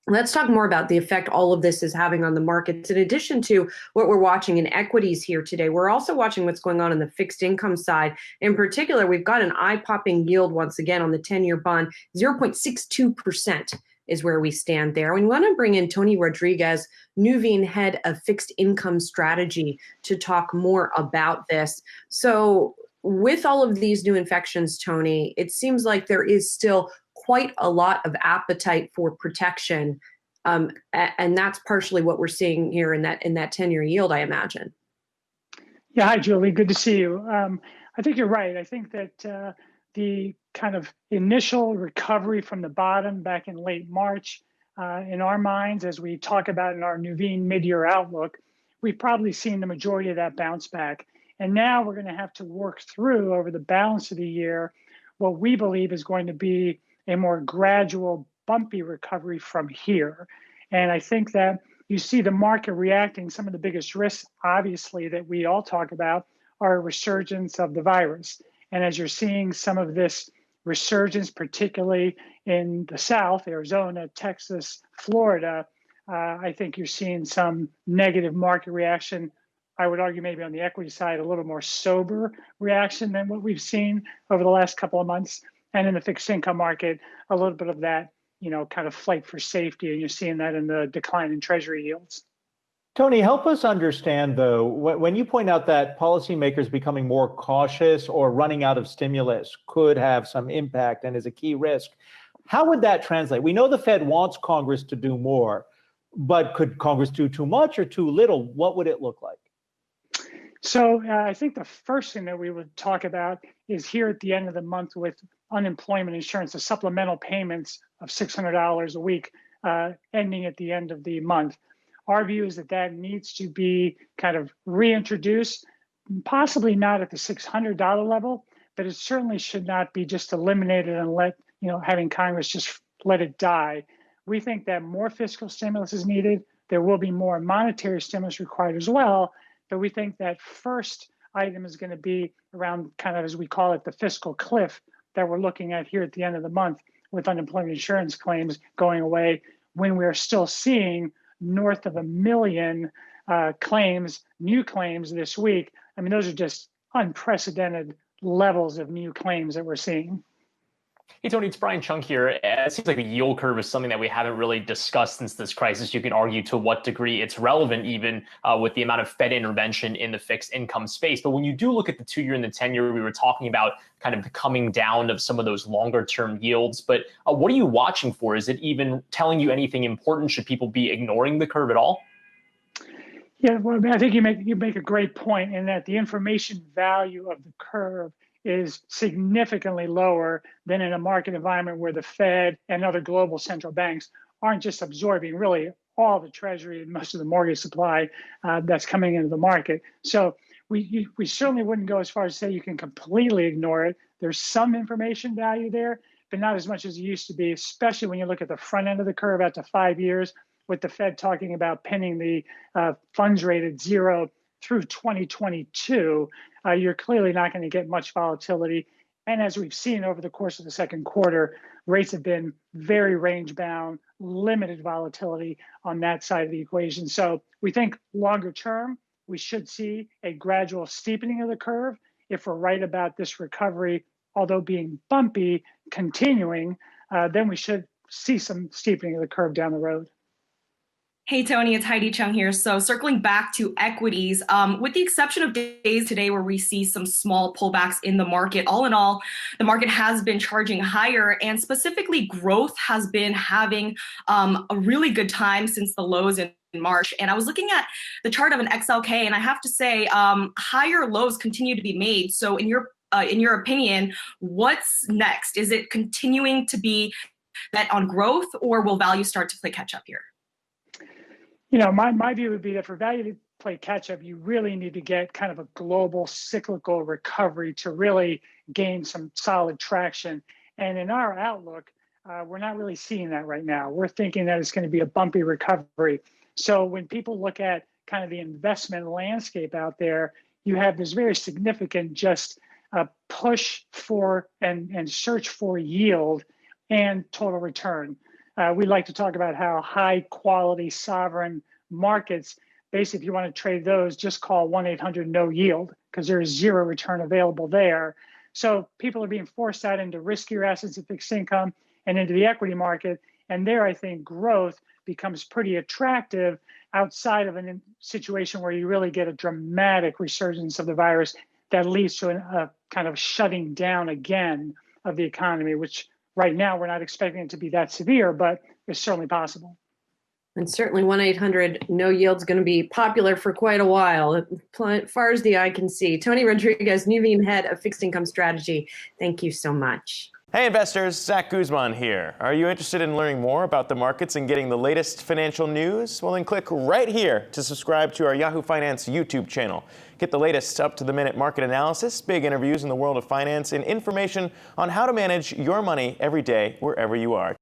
Let's talk more about the effect all of this is having on the markets. In addition to what we're watching in equities here today, we're also watching what's going on the fixed income side. In particular, we've got an eye-popping yield once again on the 10-year bond, 0.62% is where we stand there. We want to bring in Tony Rodriguez, Nuveen, head of fixed income strategy, to talk more about this. So with all of these new infections, Tony, it seems like there is still quite a lot of appetite for protection. And that's partially what we're seeing here in that 10-year yield, I imagine. Yeah, hi, Julie. Good to see you. I think you're right. I think that the kind of initial recovery from the bottom back in late March, in our minds, as we talk about in our Nuveen mid-year outlook, we've probably seen the majority of that bounce back. And now we're going to have to work through over the balance of the year what we believe is going to be a more gradual, bumpy recovery from here. And I think that you see the market reacting. Some of the biggest risks, obviously, that we all talk about are a resurgence of the virus. And as you're seeing some of this resurgence, particularly in the South, Arizona, Texas, Florida, I think you're seeing some negative market reaction. I would argue maybe on the equity side, a little more sober reaction than what we've seen over the last couple of months. And in the fixed income market, a little bit of that, kind of flight for safety. And you're seeing that in the decline in treasury yields. Tony, help us understand, though, when you point out that policymakers becoming more cautious or running out of stimulus could have some impact and is a key risk, how would that translate? We know the Fed wants Congress to do more, but could Congress do too much or too little? What would it look like? So I think the first thing that we would talk about is here at the end of the month with unemployment insurance, the supplemental payments of $600 a week ending at the end of the month. Our view is that that needs to be kind of reintroduced, possibly not at the $600 level, but it certainly should not be just eliminated and having Congress just let it die. We think that more fiscal stimulus is needed. There will be more monetary stimulus required as well. But we think that first item is going to be around kind of, as we call it, the fiscal cliff that we're looking at here at the end of the month with unemployment insurance claims going away when we're still seeing north of 1 million claims, new claims this week. I mean, those are just unprecedented levels of new claims that we're seeing. Hey, Tony, it's Brian Chung here. It seems like the yield curve is something that we haven't really discussed since this crisis. You can argue to what degree it's relevant, even with the amount of Fed intervention in the fixed income space. But when you do look at the 2-year and the 10-year, we were talking about kind of the coming down of some of those longer term yields. But what are you watching for? Is it even telling you anything important? Should people be ignoring the curve at all? Yeah, well, I think you make a great point in that the information value of the curve is significantly lower than in a market environment where the Fed and other global central banks aren't just absorbing really all the treasury and most of the mortgage supply that's coming into the market. So we certainly wouldn't go as far as say you can completely ignore it. There's some information value there, but not as much as it used to be, especially when you look at the front end of the curve out to 5 years, with the Fed talking about pinning the funds rate at 0 through 2022, you're clearly not going to get much volatility. And as we've seen over the course of the second quarter, rates have been very range bound, limited volatility on that side of the equation. So we think longer term, we should see a gradual steepening of the curve. If we're right about this recovery, although being bumpy, continuing, then we should see some steepening of the curve down the road. Hey, Tony, it's Heidi Chung here. So circling back to equities, with the exception of days today where we see some small pullbacks in the market, all in all, the market has been charging higher, and specifically growth has been having a really good time since the lows in March. And I was looking at the chart of an XLK, and I have to say higher lows continue to be made. So in your opinion, what's next? Is it continuing to be bet on growth, or will value start to play catch up here? My view would be that for value to play catch up, you really need to get kind of a global cyclical recovery to really gain some solid traction. And in our outlook, we're not really seeing that right now. We're thinking that it's going to be a bumpy recovery. So when people look at kind of the investment landscape out there, you have this very significant just push for and search for yield and total return. we like to talk about how high quality sovereign markets, basically, if you want to trade those, just call 1-800-NO-YIELD because there is zero return available there. So people are being forced out into riskier assets of fixed income and into the equity market. And there, I think growth becomes pretty attractive outside of a situation where you really get a dramatic resurgence of the virus that leads to a kind of shutting down again of the economy, which right now we're not expecting it to be that severe, but it's certainly possible. And certainly 1-800-NO-YIELD is going to be popular for quite a while, as far as the eye can see. Tony Rodriguez, Nuveen, head of fixed income strategy. Thank you so much. Hey investors, Zach Guzman here. Are you interested in learning more about the markets and getting the latest financial news? Well, then click right here to subscribe to our Yahoo Finance YouTube channel. Get the latest up-to-the-minute market analysis, big interviews in the world of finance, and information on how to manage your money every day wherever you are.